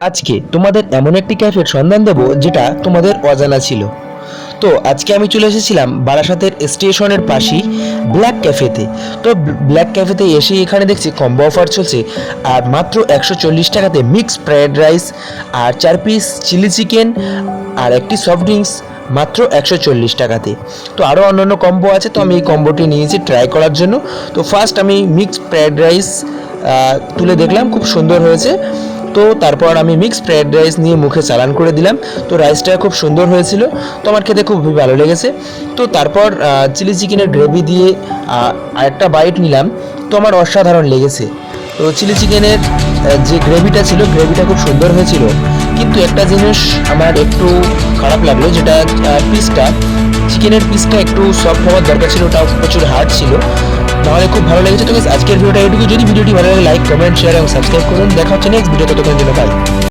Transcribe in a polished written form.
আজকে তোমাদের এমন একটি ক্যাফের সন্ধান দেব যেটা তোমাদের অজানা ছিল। তো আজকে আমি চলে এসেছিলাম বারাসাতের স্টেশনের পাশেই ব্ল্যাক ক্যাফেতে। তো ব্ল্যাক ক্যাফেতে এসে এখানে দেখছি কম্বো অফার চলছে, আর মাত্র 140 টাকাতে মিক্স ফ্রায়েড রাইস আর 4 পিস চিলি চিকেন আর একটি সফট ড্রিঙ্কস মাত্র 140 টাকাতে। তো আরও অন্যান্য কম্বো আছে, তো আমি এই কম্বোটি নিয়েছি ট্রাই করার জন্য। তো ফার্স্ট আমি মিক্স ফ্রায়েড রাইস তুলে দেখলাম, খুব সুন্দর হয়েছে। তো তারপর আমি মিক্স ফ্রায়েড রাইস নিয়ে মুখে চালান করে দিলাম। তো রাইসটা খুব সুন্দর হয়েছিল, তো আমার খেতে খুবই ভালো লেগেছে। তো তারপর চিলি চিকেনের গ্রেভি দিয়ে আরেকটা বাইট নিলাম, তো আমার অসাধারণ লেগেছে। তো চিলি চিকেনের যে গ্রেভিটা ছিল, গ্রেভিটা খুব সুন্দর হয়েছিল, কিন্তু একটা জিনিস আমার একটু খারাপ লাগলো, যেটা চিকেনের পিসটা একটু সফট হওয়ার দরকার ছিল, ওটা প্রচুর হার্ড ছিল। নাহলে খুব ভালো লেগেছে। তো আজকের ভিডিওটা এটুকু। যদি ভিডিওটি ভালো লাগে লাইক কমেন্ট শেয়ার এবং সাবস্ক্রাইব করুন। দেখা হচ্ছে নেক্সট ভিডিও, ততক্ষণের জন্য বাই।